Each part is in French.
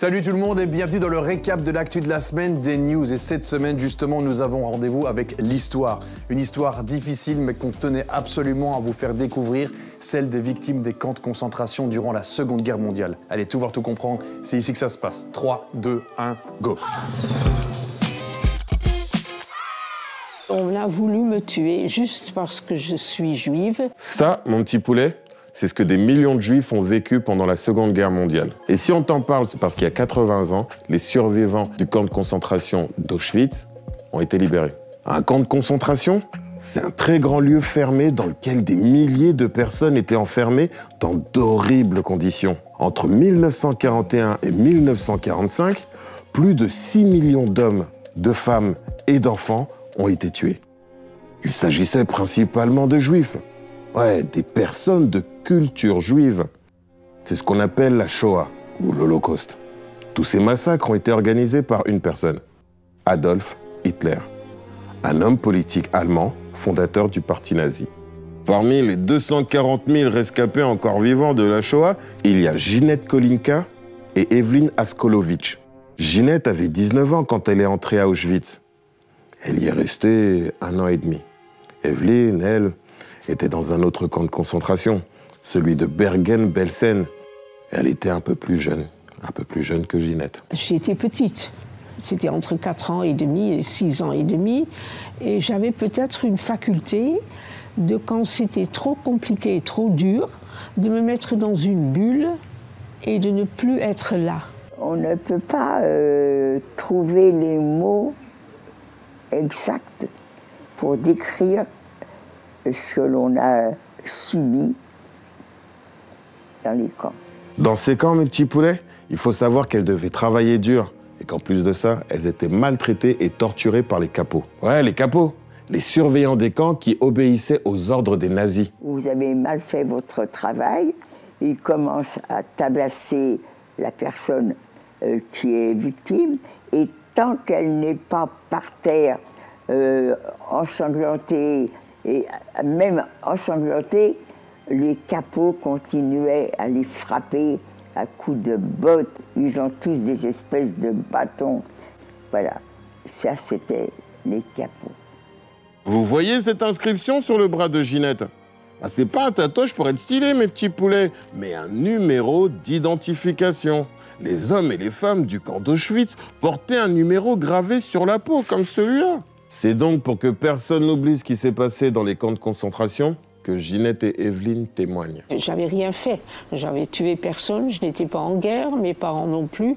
Salut tout le monde et bienvenue dans le récap de l'actu de la semaine des news. Et cette semaine, justement, nous avons rendez-vous avec l'histoire. Une histoire difficile, mais qu'on tenait absolument à vous faire découvrir, celle des victimes des camps de concentration durant la Seconde Guerre mondiale. Allez, tout voir, tout comprendre, c'est ici que ça se passe. 3, 2, 1, go! On a voulu me tuer juste parce que je suis juive. Ça, mon petit poulet, c'est ce que des millions de juifs ont vécu pendant la Seconde Guerre mondiale. Et si on t'en parle, c'est parce qu'il y a 80 ans, les survivants du camp de concentration d'Auschwitz ont été libérés. Un camp de concentration, c'est un très grand lieu fermé dans lequel des milliers de personnes étaient enfermées dans d'horribles conditions. Entre 1941 et 1945, plus de 6 millions d'hommes, de femmes et d'enfants ont été tués. Il s'agissait principalement de juifs. Ouais, des personnes de culture juive. C'est ce qu'on appelle la Shoah, ou l'Holocauste. Tous ces massacres ont été organisés par une personne, Adolf Hitler, un homme politique allemand, fondateur du parti nazi. Parmi les 240 000 rescapés encore vivants de la Shoah, il y a Ginette Kolinka et Evelyn Askolovitch. Ginette avait 19 ans quand elle est entrée à Auschwitz. Elle y est restée 1 an et demi. Evelyn, elle, était dans un autre camp de concentration, celui de Bergen-Belsen. Elle était un peu plus jeune que Ginette. J'étais petite. C'était entre 4 ans et demi et 6 ans et demi. Et j'avais peut-être une faculté de, quand c'était trop compliqué et trop dur, de me mettre dans une bulle et de ne plus être là. On ne peut pas trouver les mots exacts pour décrire ce que l'on a subi dans les camps. Dans ces camps, mes petits poulets, il faut savoir qu'elles devaient travailler dur et qu'en plus de ça, elles étaient maltraitées et torturées par les capos. Ouais, les capos, les surveillants des camps qui obéissaient aux ordres des nazis. Vous avez mal fait votre travail, ils commencent à tabasser la personne qui est victime et tant qu'elle n'est pas par terre, ensanglantée, et même ensanglantés, les capots continuaient à les frapper à coups de bottes. Ils ont tous des espèces de bâtons. Voilà, ça c'était les capots. Vous voyez cette inscription sur le bras de Ginette? C'est pas un tatouage pour être stylé, mes petits poulets, mais un numéro d'identification. Les hommes et les femmes du camp d'Auschwitz portaient un numéro gravé sur la peau, comme celui-là. C'est donc pour que personne n'oublie ce qui s'est passé dans les camps de concentration que Ginette et Evelyn témoignent. J'avais rien fait. J'avais tué personne, je n'étais pas en guerre, mes parents non plus.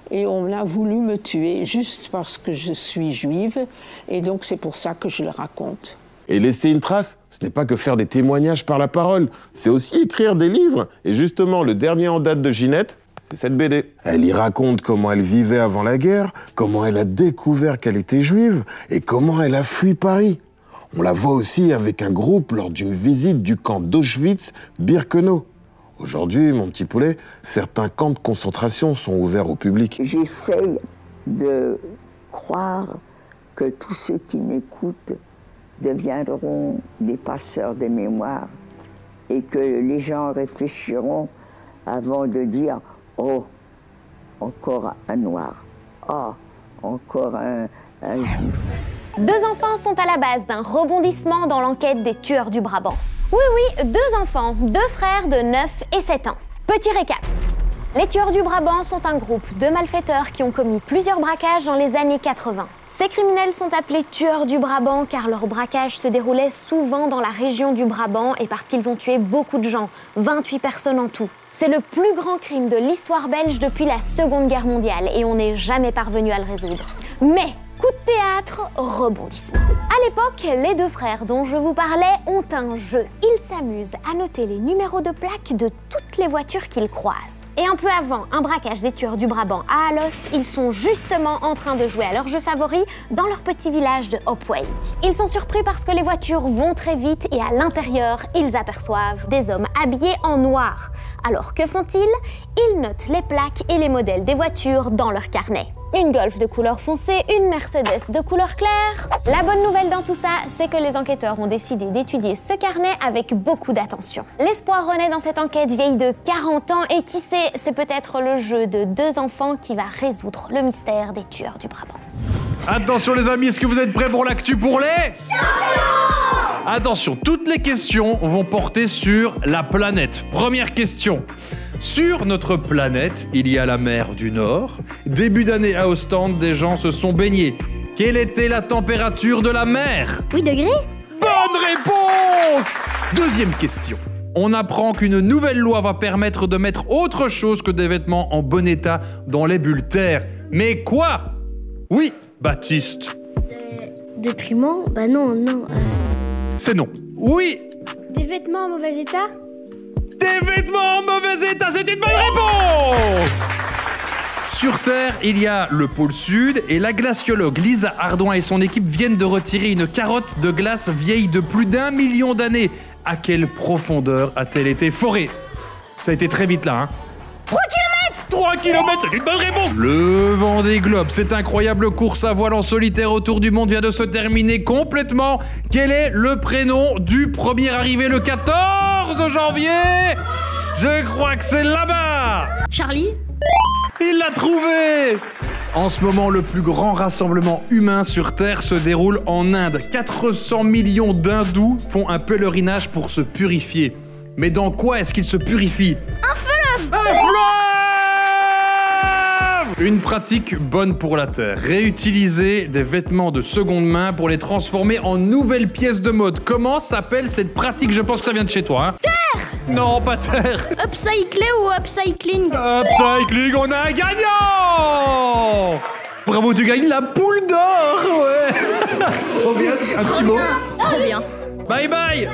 Et on a voulu me tuer juste parce que je suis juive. Et donc c'est pour ça que je le raconte. Et laisser une trace, ce n'est pas que faire des témoignages par la parole, c'est aussi écrire des livres. Et justement, le dernier en date de Ginette, c'est cette BD. Elle y raconte comment elle vivait avant la guerre, comment elle a découvert qu'elle était juive et comment elle a fui Paris. On la voit aussi avec un groupe lors d'une visite du camp d'Auschwitz-Birkenau. Aujourd'hui, mon petit poulet, certains camps de concentration sont ouverts au public. J'essaye de croire que tous ceux qui m'écoutent deviendront des passeurs de mémoire et que les gens réfléchiront avant de dire « Oh, encore un noir. Oh, encore un juif. » 2 enfants sont à la base d'un rebondissement dans l'enquête des tueurs du Brabant. Oui, 2 enfants, 2 frères de 9 et 7 ans. Petit récap. Les tueurs du Brabant sont un groupe de malfaiteurs qui ont commis plusieurs braquages dans les années 80. Ces criminels sont appelés tueurs du Brabant car leurs braquages se déroulaient souvent dans la région du Brabant et parce qu'ils ont tué beaucoup de gens, 28 personnes en tout. C'est le plus grand crime de l'histoire belge depuis la Seconde Guerre mondiale et on n'est jamais parvenu à le résoudre. Mais coup de théâtre, rebondissement. À l'époque, les 2 frères dont je vous parlais ont un jeu. Ils s'amusent à noter les numéros de plaque de toutes les voitures qu'ils croisent. Et un peu avant un braquage des tueurs du Brabant à Alost, ils sont justement en train de jouer à leur jeu favori dans leur petit village de Hopwijk. Ils sont surpris parce que les voitures vont très vite et à l'intérieur, ils aperçoivent des hommes habillés en noir. Alors que font-ils? Ils notent les plaques et les modèles des voitures dans leur carnet. Une Golf de couleur foncée, une Mercedes de couleur claire. La bonne nouvelle dans tout ça, c'est que les enquêteurs ont décidé d'étudier ce carnet avec beaucoup d'attention. L'espoir renaît dans cette enquête vieille de 40 ans et qui sait, c'est peut-être le jeu de 2 enfants qui va résoudre le mystère des tueurs du Brabant. Attention les amis, est-ce que vous êtes prêts pour l'actu pour les champions? Attention, toutes les questions vont porter sur la planète. Première question. Sur notre planète, il y a la mer du Nord. Début d'année à Ostende, des gens se sont baignés. Quelle était la température de la mer? 8 degrés. Bonne réponse! Deuxième question. On apprend qu'une nouvelle loi va permettre de mettre autre chose que des vêtements en bon état dans les bulles terre. Mais quoi? Oui, Baptiste. Déprimant? Bah non. C'est non. Oui. Des vêtements en mauvais état? Des vêtements en mauvais état, c'est une bonne réponse! Sur Terre, il y a le pôle Sud et la glaciologue Lisa Ardouin et son équipe viennent de retirer une carotte de glace vieille de plus d'1 million d'années. À quelle profondeur a-t-elle été forée? Ça a été très vite là, hein? 3 km! 3 km, c'est une bonne réponse! Le Vendée Globe, cette incroyable course à voile en solitaire autour du monde vient de se terminer complètement. Quel est le prénom du premier arrivé le 14 janvier? Je crois que c'est là-bas! Charlie? Il l'a trouvé! En ce moment, le plus grand rassemblement humain sur Terre se déroule en Inde. 400 millions d'hindous font un pèlerinage pour se purifier. Mais dans quoi est-ce qu'ils se purifient? Un fleuve! Un fleuve! Une pratique bonne pour la Terre. Réutiliser des vêtements de seconde main pour les transformer en nouvelles pièces de mode. Comment s'appelle cette pratique? Je pense que ça vient de chez toi, hein? Terre! Non, pas terre. Upcycler ou upcycling? Upcycling, on a un gagnant! Bravo, tu gagnes la poule d'or, ouais. Un petit mot. Trop bien. Bye bye.